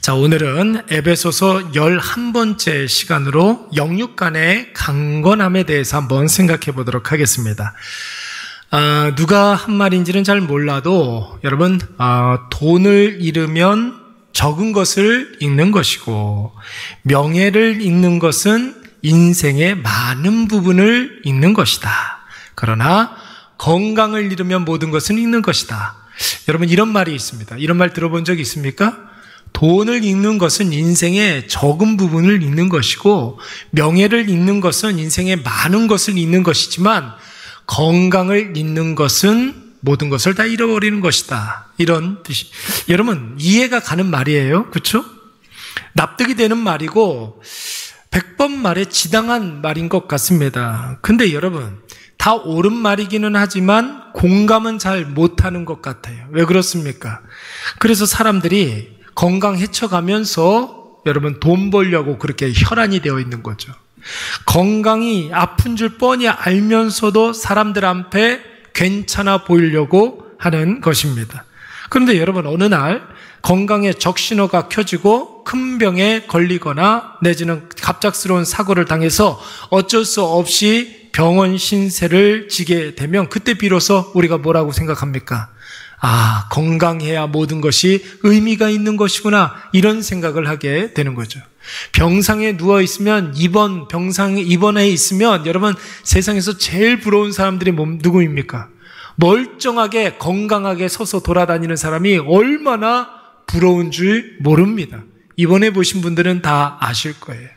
자, 오늘은 에베소서 11번째 시간으로 영육간의 강건함에 대해서 한번 생각해 보도록 하겠습니다. 누가 한 말인지는 잘 몰라도 여러분, 돈을 잃으면 적은 것을 잃는 것이고, 명예를 잃는 것은 인생의 많은 부분을 잃는 것이다. 그러나 건강을 잃으면 모든 것은 잃는 것이다. 여러분, 이런 말이 있습니다. 이런 말 들어본 적 있습니까? 돈을 잃는 것은 인생의 적은 부분을 잃는 것이고, 명예를 잃는 것은 인생의 많은 것을 잃는 것이지만, 건강을 잃는 것은 모든 것을 다 잃어버리는 것이다. 이런 뜻이. 여러분, 이해가 가는 말이에요. 그렇죠? 납득이 되는 말이고 100번 말에 지당한 말인 것 같습니다. 근데 여러분, 다 옳은 말이기는 하지만 공감은 잘 못하는 것 같아요. 왜 그렇습니까? 그래서 사람들이 건강 해쳐가면서 여러분 돈 벌려고 그렇게 혈안이 되어 있는 거죠. 건강이 아픈 줄 뻔히 알면서도 사람들 앞에 괜찮아 보이려고 하는 것입니다. 그런데 여러분, 어느 날 건강에 적신호가 켜지고 큰 병에 걸리거나 내지는 갑작스러운 사고를 당해서 어쩔 수 없이 병원 신세를 지게 되면 그때 비로소 우리가 뭐라고 생각합니까? 건강해야 모든 것이 의미가 있는 것이구나, 이런 생각을 하게 되는 거죠. 병상에 누워있으면, 병상에 입원해 있으면 여러분, 세상에서 제일 부러운 사람들이 누구입니까? 멀쩡하게 건강하게 서서 돌아다니는 사람이 얼마나 부러운 줄 모릅니다. 입원해 보신 분들은 다 아실 거예요.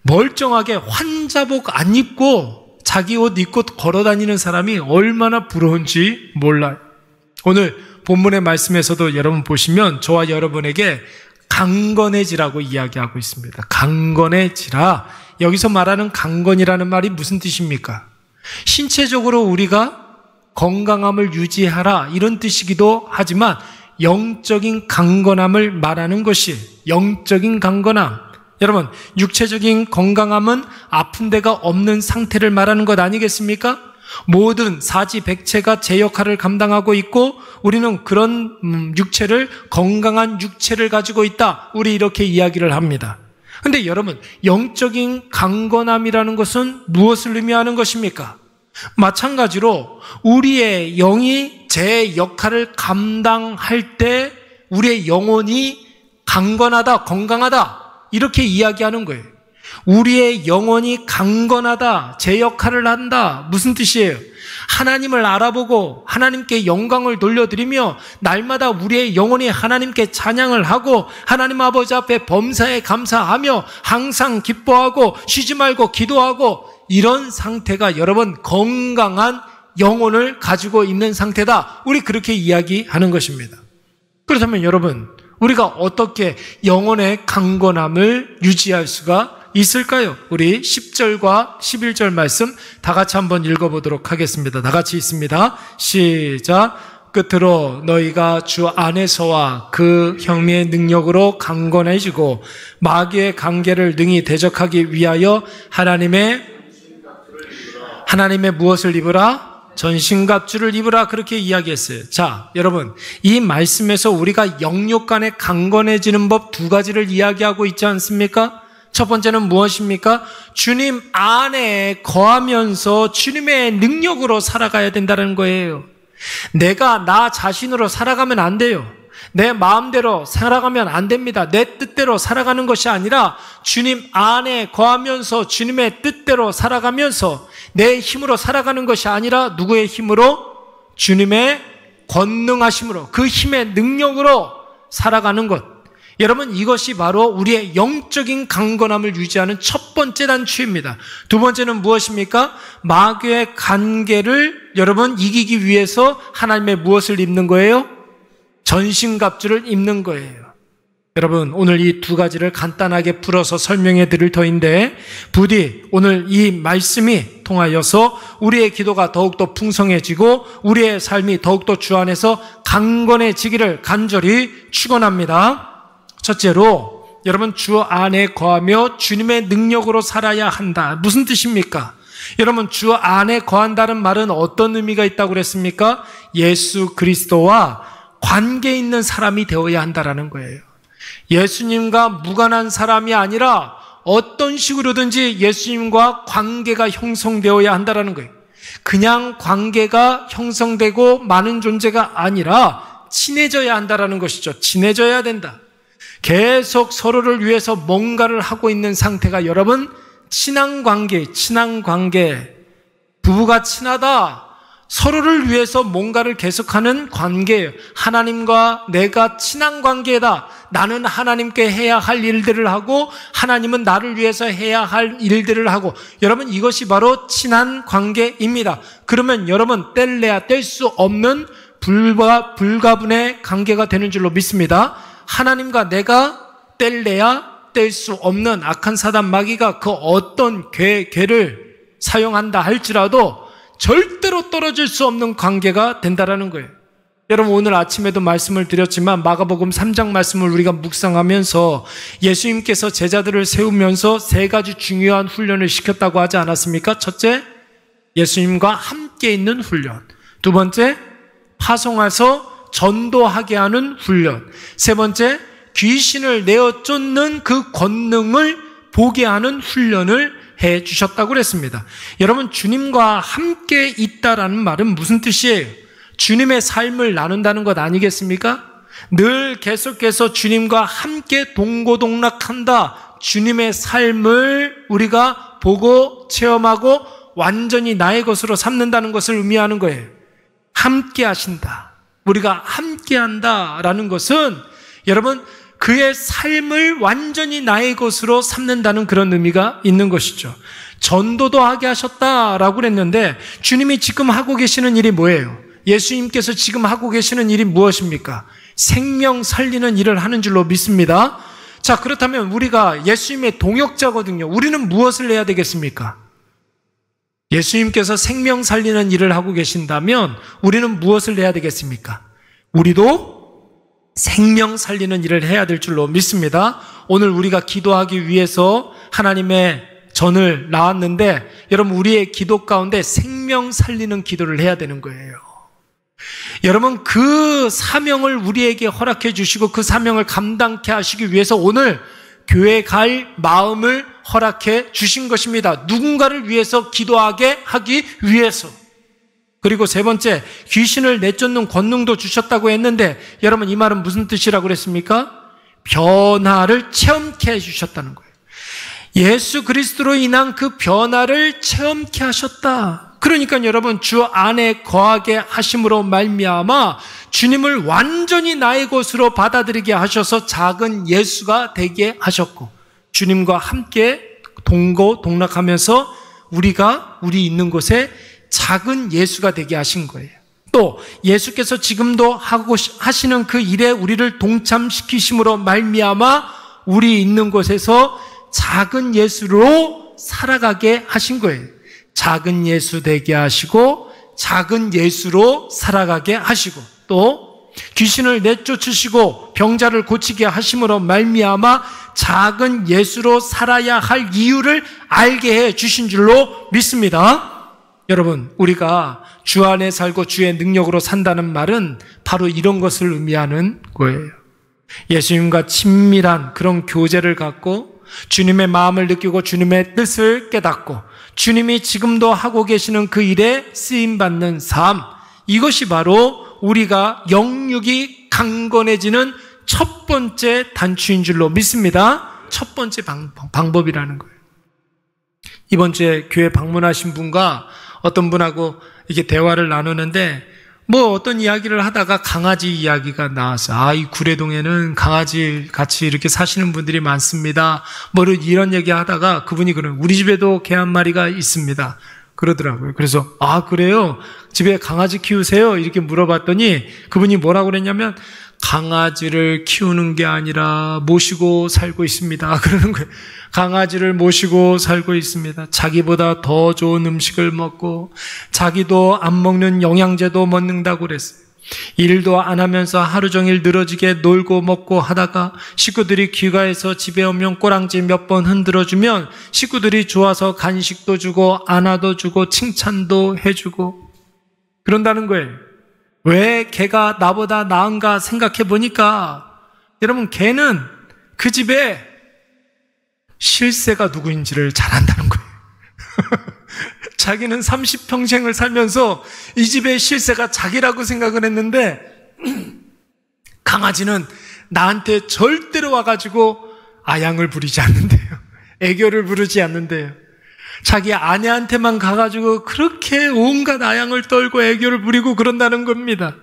멀쩡하게 환자복 안 입고 자기 옷 입고 걸어다니는 사람이 얼마나 부러운지 몰라요. 오늘 본문의 말씀에서도 여러분 보시면 저와 여러분에게 강건해지라고 이야기하고 있습니다. 강건해지라. 여기서 말하는 강건이라는 말이 무슨 뜻입니까? 신체적으로 우리가 건강함을 유지하라, 이런 뜻이기도 하지만 영적인 강건함을 말하는 것이 영적인 강건함. 여러분, 육체적인 건강함은 아픈 데가 없는 상태를 말하는 것 아니겠습니까? 모든 사지백체가 제 역할을 감당하고 있고 우리는 그런 육체를, 건강한 육체를 가지고 있다, 우리 이렇게 이야기를 합니다. 근데 여러분, 영적인 강건함이라는 것은 무엇을 의미하는 것입니까? 마찬가지로 우리의 영이 제 역할을 감당할 때 우리의 영혼이 강건하다, 건강하다, 이렇게 이야기하는 거예요. 우리의 영혼이 강건하다, 제 역할을 한다. 무슨 뜻이에요? 하나님을 알아보고 하나님께 영광을 돌려드리며 날마다 우리의 영혼이 하나님께 찬양을 하고 하나님 아버지 앞에 범사에 감사하며 항상 기뻐하고 쉬지 말고 기도하고, 이런 상태가 여러분 건강한 영혼을 가지고 있는 상태다, 우리 그렇게 이야기하는 것입니다. 그렇다면 여러분, 우리가 어떻게 영혼의 강건함을 유지할 수가 있을까요? 우리 10절과 11절 말씀 다 같이 한번 읽어보도록 하겠습니다. 다 같이 있습니다. 시작. 끝으로 너희가 주 안에서와 그 형미의 능력으로 강건해지고 마귀의 관계를 능히 대적하기 위하여 하나님의 무엇을 입으라? 전신갑주를 입으라, 그렇게 이야기했어요. 자, 여러분, 이 말씀에서 우리가 영육간에 강건해지는 법 두 가지를 이야기하고 있지 않습니까? 첫 번째는 무엇입니까? 주님 안에 거하면서 주님의 능력으로 살아가야 된다는 거예요. 내가 나 자신으로 살아가면 안 돼요. 내 마음대로 살아가면 안 됩니다. 내 뜻대로 살아가는 것이 아니라 주님 안에 거하면서 주님의 뜻대로 살아가면서 내 힘으로 살아가는 것이 아니라 누구의 힘으로? 주님의 권능하심으로, 그 힘의 능력으로 살아가는 것. 여러분, 이것이 바로 우리의 영적인 강건함을 유지하는 첫 번째 단추입니다. 두 번째는 무엇입니까? 마귀의 관계를 여러분 이기기 위해서 하나님의 무엇을 입는 거예요? 전신갑주를 입는 거예요. 여러분, 오늘 이 두 가지를 간단하게 풀어서 설명해 드릴 터인데, 부디 오늘 이 말씀이 통하여서 우리의 기도가 더욱더 풍성해지고 우리의 삶이 더욱더 주 안에서 강건해지기를 간절히 축원합니다. 첫째로, 여러분, 주 안에 거하며 주님의 능력으로 살아야 한다. 무슨 뜻입니까? 여러분, 주 안에 거한다는 말은 어떤 의미가 있다고 그랬습니까? 예수 그리스도와 관계 있는 사람이 되어야 한다라는 거예요. 예수님과 무관한 사람이 아니라 어떤 식으로든지 예수님과 관계가 형성되어야 한다는 거예요. 그냥 관계가 형성되고 많은 존재가 아니라 친해져야 한다는 것이죠. 친해져야 된다. 계속 서로를 위해서 뭔가를 하고 있는 상태가 여러분 친한 관계. 부부가 친하다. 서로를 위해서 뭔가를 계속하는 관계예요. 하나님과 내가 친한 관계다. 나는 하나님께 해야 할 일들을 하고 하나님은 나를 위해서 해야 할 일들을 하고, 여러분 이것이 바로 친한 관계입니다. 그러면 여러분 뗄래야 뗄 수 없는 불가분의 관계가 되는 줄로 믿습니다. 하나님과 내가 뗄래야 뗄 수 없는 악한 사단 마귀가 그 어떤 괴를 사용한다 할지라도 절대로 떨어질 수 없는 관계가 된다라는 거예요. 여러분 오늘 아침에도 말씀을 드렸지만 마가복음 3장 말씀을 우리가 묵상하면서 예수님께서 제자들을 세우면서 세 가지 중요한 훈련을 시켰다고 하지 않았습니까? 첫째, 예수님과 함께 있는 훈련. 두 번째, 파송해서 전도하게 하는 훈련. 세 번째, 귀신을 내어 쫓는 그 권능을 보게 하는 훈련을 해 주셨다고 그랬습니다. 여러분 주님과 함께 있다라는 말은 무슨 뜻이에요? 주님의 삶을 나눈다는 것 아니겠습니까? 늘 계속해서 주님과 함께 동고동락한다. 주님의 삶을 우리가 보고 체험하고 완전히 나의 것으로 삼는다는 것을 의미하는 거예요. 함께 하신다. 우리가 함께 한다라는 것은 여러분 그의 삶을 완전히 나의 것으로 삼는다는 그런 의미가 있는 것이죠. 전도도 하게 하셨다라고 그랬는데 주님이 지금 하고 계시는 일이 뭐예요? 예수님께서 지금 하고 계시는 일이 무엇입니까? 생명 살리는 일을 하는 줄로 믿습니다. 자, 그렇다면 우리가 예수님의 동역자거든요. 우리는 무엇을 해야 되겠습니까? 예수님께서 생명 살리는 일을 하고 계신다면 우리는 무엇을 해야 되겠습니까? 우리도 생명 살리는 일을 해야 될 줄로 믿습니다. 오늘 우리가 기도하기 위해서 하나님의 전을 나왔는데 여러분 우리의 기도 가운데 생명 살리는 기도를 해야 되는 거예요. 여러분 그 사명을 우리에게 허락해 주시고 그 사명을 감당케 하시기 위해서 오늘 교회 갈 마음을 허락해 주신 것입니다. 누군가를 위해서 기도하게 하기 위해서. 그리고 세 번째, 귀신을 내쫓는 권능도 주셨다고 했는데 여러분 이 말은 무슨 뜻이라고 그랬습니까? 변화를 체험케 해주셨다는 거예요. 예수 그리스도로 인한 그 변화를 체험케 하셨다. 그러니까 여러분 주 안에 거하게 하심으로 말미암아 주님을 완전히 나의 것으로 받아들이게 하셔서 작은 예수가 되게 하셨고 주님과 함께 동고동락하면서 우리 있는 곳에 작은 예수가 되게 하신 거예요. 또 예수께서 지금도 하시는 그 일에 우리를 동참시키심으로 말미암아 우리 있는 곳에서 작은 예수로 살아가게 하신 거예요. 작은 예수 되게 하시고 작은 예수로 살아가게 하시고 또 귀신을 내쫓으시고 병자를 고치게 하심으로 말미암아 작은 예수로 살아야 할 이유를 알게 해 주신 줄로 믿습니다. 여러분 우리가 주 안에 살고 주의 능력으로 산다는 말은 바로 이런 것을 의미하는 거예요. 예수님과 친밀한 그런 교제를 갖고 주님의 마음을 느끼고 주님의 뜻을 깨닫고 주님이 지금도 하고 계시는 그 일에 쓰임받는 삶, 이것이 바로 우리가 영육이 강건해지는 첫 번째 단추인 줄로 믿습니다. 첫 번째 방법이라는 거예요. 이번 주에 교회 방문하신 분과 어떤 분하고 이렇게 대화를 나누는데 어떤 이야기를 하다가 강아지 이야기가 나와서 이 구례동에는 강아지 같이 이렇게 사시는 분들이 많습니다. 이런 얘기 하다가 그분이 그래요. 우리 집에도 개 한 마리가 있습니다. 그러더라고요. 그래서 그래요? 집에 강아지 키우세요? 이렇게 물어봤더니 그분이 뭐라고 그랬냐면 강아지를 키우는 게 아니라 모시고 살고 있습니다. 그러는 거예요. 강아지를 모시고 살고 있습니다. 자기보다 더 좋은 음식을 먹고 자기도 안 먹는 영양제도 먹는다고 그랬어요. 일도 안 하면서 하루 종일 늘어지게 놀고 먹고 하다가 식구들이 귀가해서 집에 오면 꼬랑지 몇 번 흔들어주면 식구들이 좋아서 간식도 주고 안아도 주고 칭찬도 해주고 그런다는 거예요. 왜 개가 나보다 나은가 생각해 보니까 여러분 개는 그 집에 실세가 누구인지를 잘 안다는 거예요. 자기는 30평생을 살면서 이 집의 실세가 자기라고 생각을 했는데 강아지는 나한테 절대로 와가지고 아양을 부리지 않는데요. 애교를 부르지 않는데요. 자기 아내한테만 가가지고 그렇게 온갖 아양을 떨고 애교를 부리고 그런다는 겁니다.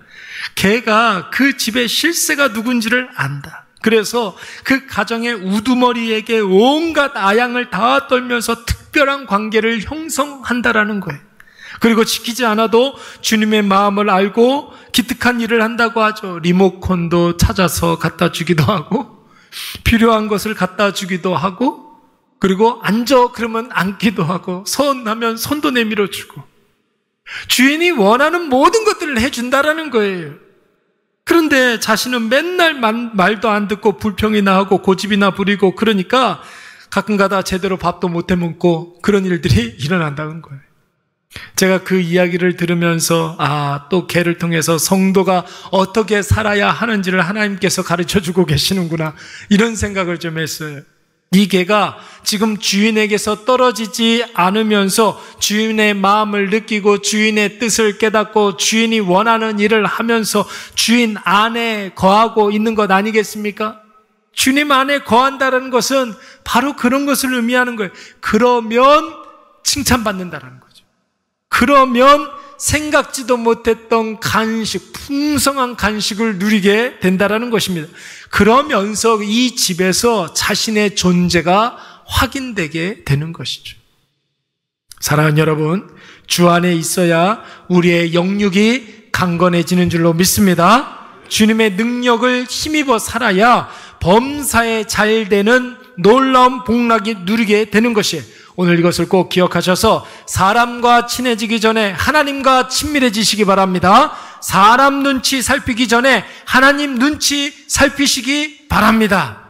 걔가 그 집의 실세가 누군지를 안다. 그래서 그 가정의 우두머리에게 온갖 아양을 다 떨면서 특별한 관계를 형성한다라는 거예요. 그리고 지키지 않아도 주님의 마음을 알고 기특한 일을 한다고 하죠. 리모컨도 찾아서 갖다 주기도 하고 필요한 것을 갖다 주기도 하고 그리고 앉아 그러면 앉기도 하고 손하면 손도 내밀어 주고 주인이 원하는 모든 것들을 해준다라는 거예요. 그런데 자신은 맨날 말도 안 듣고 불평이나 하고 고집이나 부리고 그러니까 가끔가다 제대로 밥도 못 해먹고 그런 일들이 일어난다는 거예요. 제가 그 이야기를 들으면서 또 걔를 통해서 성도가 어떻게 살아야 하는지를 하나님께서 가르쳐주고 계시는구나 이런 생각을 좀 했어요. 이 개가 지금 주인에게서 떨어지지 않으면서 주인의 마음을 느끼고 주인의 뜻을 깨닫고 주인이 원하는 일을 하면서 주인 안에 거하고 있는 것 아니겠습니까? 주님 안에 거한다는 것은 바로 그런 것을 의미하는 거예요. 그러면 칭찬받는다는 거죠. 그러면 생각지도 못했던 간식, 풍성한 간식을 누리게 된다는 것입니다. 그러면서 이 집에서 자신의 존재가 확인되게 되는 것이죠. 사랑하는 여러분, 주 안에 있어야 우리의 영육이 강건해지는 줄로 믿습니다. 주님의 능력을 힘입어 살아야 범사에 잘 되는 놀라운 복락이 누리게 되는 것이에요. 오늘 이것을 꼭 기억하셔서 사람과 친해지기 전에 하나님과 친밀해지시기 바랍니다. 사람 눈치 살피기 전에 하나님 눈치 살피시기 바랍니다.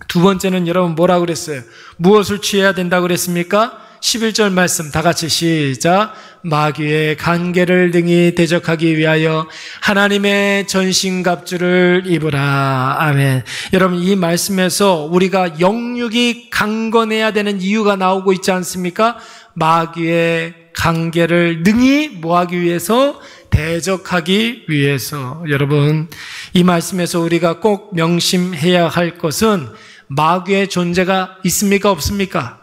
두 번째는 여러분 뭐라고 그랬어요? 무엇을 취해야 된다고 그랬습니까? 11절 말씀 다 같이 시작. 마귀의 간계를 능히 대적하기 위하여 하나님의 전신갑주를 입으라. 아멘. 여러분 이 말씀에서 우리가 영육이 강건해야 되는 이유가 나오고 있지 않습니까? 마귀의 간계를 능히 뭐하기 위해서? 대적하기 위해서. 여러분 이 말씀에서 우리가 꼭 명심해야 할 것은 마귀의 존재가 있습니까? 없습니까?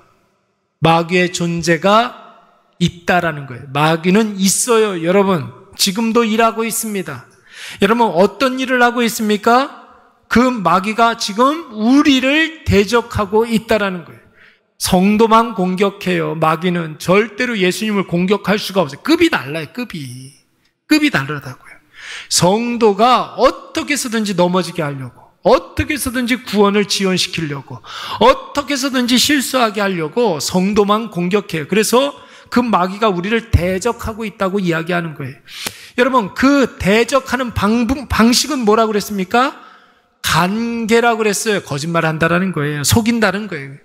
마귀의 존재가 있다라는 거예요. 마귀는 있어요. 여러분 지금도 일하고 있습니다. 여러분 어떤 일을 하고 있습니까? 그 마귀가 지금 우리를 대적하고 있다라는 거예요. 성도만 공격해요. 마귀는 절대로 예수님을 공격할 수가 없어요. 급이 달라요. 급이 다르다고요. 성도가 어떻게 해서든지 넘어지게 하려고, 어떻게 해서든지 구원을 지연시키려고, 어떻게 해서든지 실수하게 하려고 성도만 공격해요. 그래서 그 마귀가 우리를 대적하고 있다고 이야기하는 거예요. 여러분 그 대적하는 방식은 뭐라고 그랬습니까? 간계라고 그랬어요. 거짓말한다라는 거예요. 속인다는 거예요.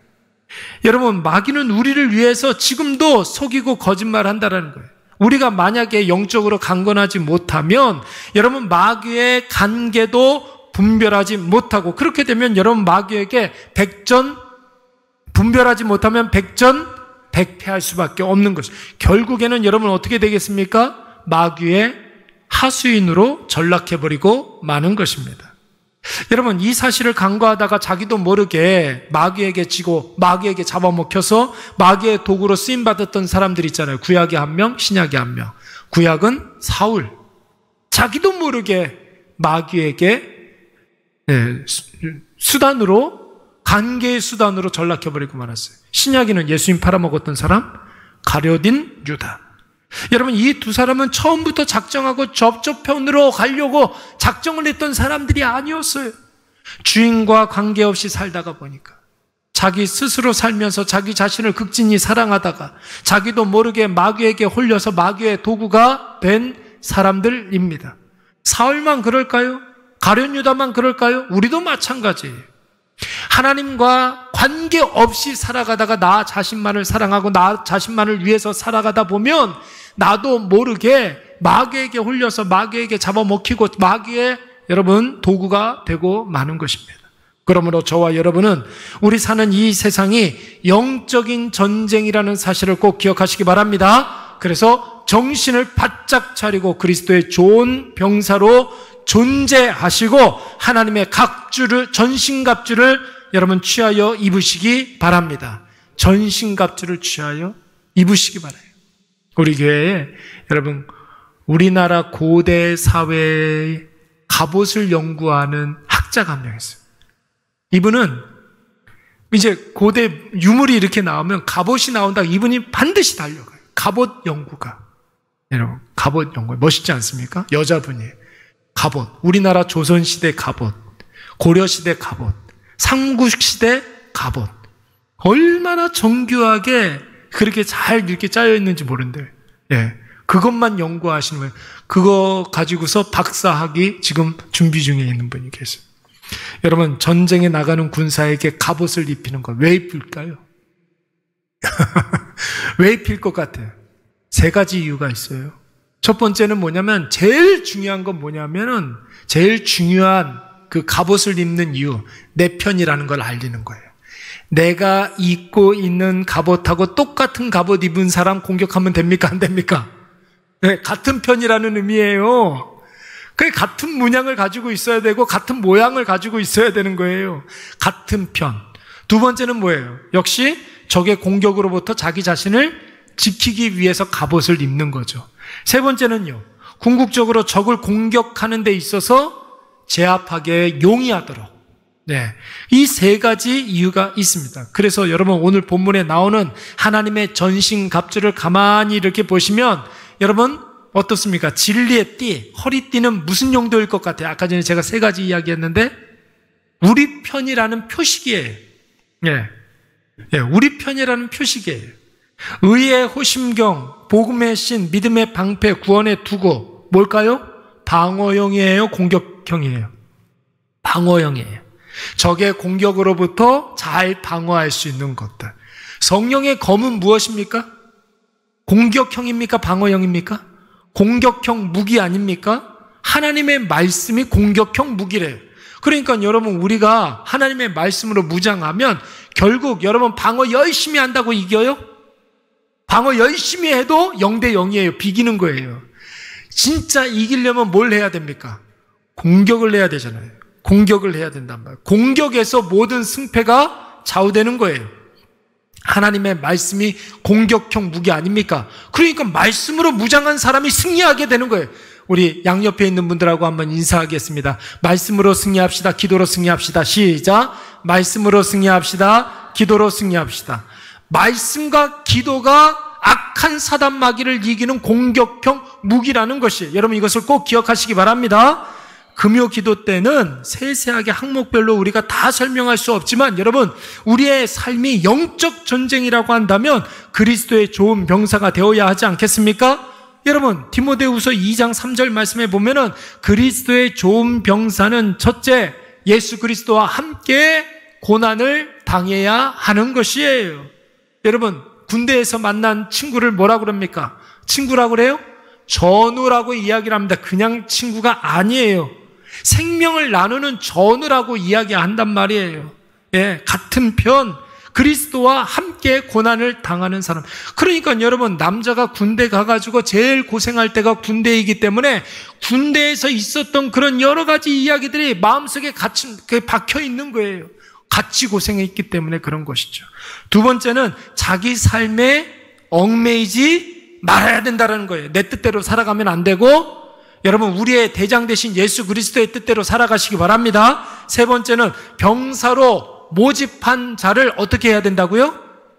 여러분 마귀는 우리를 위해서 지금도 속이고 거짓말한다라는 거예요. 우리가 만약에 영적으로 강건하지 못하면 여러분 마귀의 간계도 분별하지 못하고, 그렇게 되면 여러분 마귀에게 분별하지 못하면 백전백패할 수밖에 없는 것이죠. 결국에는 여러분 어떻게 되겠습니까? 마귀의 하수인으로 전락해버리고 마는 것입니다. 여러분 이 사실을 간과하다가 자기도 모르게 마귀에게 지고 마귀에게 잡아먹혀서 마귀의 도구로 쓰임받았던 사람들 있잖아요. 구약에 한 명, 신약에 한 명. 구약은 사울. 자기도 모르게 마귀에게 관계의 수단으로 전락해버리고 말았어요. 신약에는 예수님 팔아먹었던 사람, 가룟 유다. 여러분 이 두 사람은 처음부터 작정하고 접촉편으로 가려고 작정을 했던 사람들이 아니었어요. 주인과 관계없이 살다가 보니까 자기 스스로 살면서 자기 자신을 극진히 사랑하다가 자기도 모르게 마귀에게 홀려서 마귀의 도구가 된 사람들입니다. 사울만 그럴까요? 가룟 유다만 그럴까요? 우리도 마찬가지예요. 하나님과 관계없이 살아가다가 나 자신만을 사랑하고 나 자신만을 위해서 살아가다 보면 나도 모르게 마귀에게 홀려서 마귀에게 잡아먹히고 마귀의 여러분 도구가 되고 마는 것입니다. 그러므로 저와 여러분은 우리 사는 이 세상이 영적인 전쟁이라는 사실을 꼭 기억하시기 바랍니다. 그래서 정신을 바짝 차리고 그리스도의 좋은 병사로 존재하시고 하나님의 각주를, 전신갑주를 여러분 취하여 입으시기 바랍니다. 전신갑주를 취하여 입으시기 바라요. 우리 교회에 여러분 우리나라 고대 사회의 갑옷을 연구하는 학자가 한 명 있어요. 이분은 이제 고대 유물이 이렇게 나오면 갑옷이 나온다. 이분이 반드시 달려가요. 갑옷 연구가. 여러분 갑옷 연구 멋있지 않습니까? 여자분이에요. 갑옷. 우리나라 조선시대 갑옷, 고려시대 갑옷, 삼국시대 갑옷. 얼마나 정교하게 그렇게 잘 이렇게 짜여 있는지 모른대요. 예. 그것만 연구하시는 거예요. 그거 가지고서 박사학위 지금 준비 중에 있는 분이 계세요. 여러분, 전쟁에 나가는 군사에게 갑옷을 입히는 거 왜 입힐까요? 왜 입힐 것 같아요? 세 가지 이유가 있어요. 첫 번째는 뭐냐면, 제일 중요한 건 뭐냐면은, 제일 중요한 그 갑옷을 입는 이유, 내 편이라는 걸 알리는 거예요. 내가 입고 있는 갑옷하고 똑같은 갑옷 입은 사람 공격하면 됩니까? 안 됩니까? 네, 같은 편이라는 의미예요. 그 같은 문양을 가지고 있어야 되고 같은 모양을 가지고 있어야 되는 거예요. 같은 편. 두 번째는 뭐예요? 역시 적의 공격으로부터 자기 자신을 지키기 위해서 갑옷을 입는 거죠. 세 번째는요, 궁극적으로 적을 공격하는 데 있어서 제압하게 용이하도록. 네, 이 세 가지 이유가 있습니다. 그래서 여러분 오늘 본문에 나오는 하나님의 전신갑주를 가만히 이렇게 보시면 여러분 어떻습니까? 진리의 띠, 허리띠는 무슨 용도일 것 같아요? 아까 전에 제가 세 가지 이야기했는데 우리 편이라는 표식이에요. 예, 예, 우리 편이라는 표식이에요. 의의 호심경, 복음의 신, 믿음의 방패, 구원의 투구. 뭘까요? 방어형이에요? 공격형이에요? 방어형이에요. 적의 공격으로부터 잘 방어할 수 있는 것들. 성령의 검은 무엇입니까? 공격형입니까? 방어형입니까? 공격형 무기 아닙니까? 하나님의 말씀이 공격형 무기래요. 그러니까 여러분 우리가 하나님의 말씀으로 무장하면 결국 여러분 방어 열심히 한다고 이겨요? 방어 열심히 해도 0대 0이에요. 비기는 거예요. 진짜 이기려면 뭘 해야 됩니까? 공격을 해야 되잖아요. 공격을 해야 된단 말이에요. 공격에서 모든 승패가 좌우되는 거예요. 하나님의 말씀이 공격형 무기 아닙니까? 그러니까 말씀으로 무장한 사람이 승리하게 되는 거예요. 우리 양옆에 있는 분들하고 한번 인사하겠습니다. 말씀으로 승리합시다. 기도로 승리합시다. 시작. 말씀으로 승리합시다. 기도로 승리합시다. 말씀과 기도가 악한 사단 마귀를 이기는 공격형 무기라는 것이, 여러분 이것을 꼭 기억하시기 바랍니다. 금요 기도 때는 세세하게 항목별로 우리가 다 설명할 수 없지만 여러분 우리의 삶이 영적 전쟁이라고 한다면 그리스도의 좋은 병사가 되어야 하지 않겠습니까? 여러분 디모데후서 2장 3절 말씀에 보면은 그리스도의 좋은 병사는 첫째 예수 그리스도와 함께 고난을 당해야 하는 것이에요. 여러분 군대에서 만난 친구를 뭐라고 그럽니까? 친구라고 그래요? 전우라고 이야기를 합니다. 그냥 친구가 아니에요. 생명을 나누는 전우라고 이야기한단 말이에요. 예, 같은 편, 그리스도와 함께 고난을 당하는 사람. 그러니까 여러분 남자가 군대 가가지고 제일 고생할 때가 군대이기 때문에 군대에서 있었던 그런 여러 가지 이야기들이 마음속에 박혀 있는 거예요. 같이 고생했기 때문에 그런 것이죠. 두 번째는 자기 삶에 얽매이지 말아야 된다는 거예요. 내 뜻대로 살아가면 안 되고 여러분 우리의 대장 되신 예수 그리스도의 뜻대로 살아가시기 바랍니다. 세 번째는 병사로 모집한 자를 어떻게 해야 된다고요?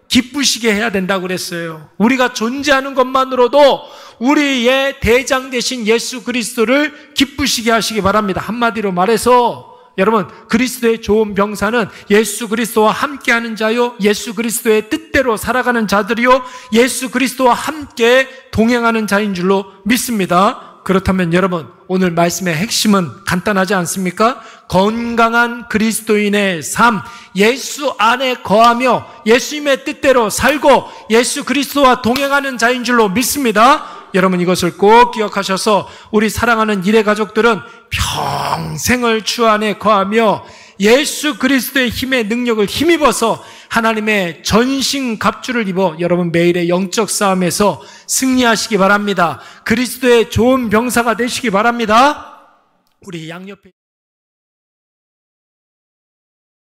기쁘시게 해야 된다고 그랬어요. 우리가 존재하는 것만으로도 우리의 대장 되신 예수 그리스도를 기쁘시게 하시기 바랍니다. 한마디로 말해서 여러분 그리스도의 좋은 병사는 예수 그리스도와 함께하는 자요, 예수 그리스도의 뜻대로 살아가는 자들이요, 예수 그리스도와 함께 동행하는 자인 줄로 믿습니다. 그렇다면 여러분 오늘 말씀의 핵심은 간단하지 않습니까? 건강한 그리스도인의 삶, 예수 안에 거하며 예수님의 뜻대로 살고 예수 그리스도와 동행하는 자인 줄로 믿습니다. 여러분 이것을 꼭 기억하셔서 우리 사랑하는 일의 가족들은 평생을 주 안에 거하며 예수 그리스도의 힘의 능력을 힘입어서 하나님의 전신 갑주를 입어 여러분 매일의 영적 싸움에서 승리하시기 바랍니다. 그리스도의 좋은 병사가 되시기 바랍니다. 우리 양옆에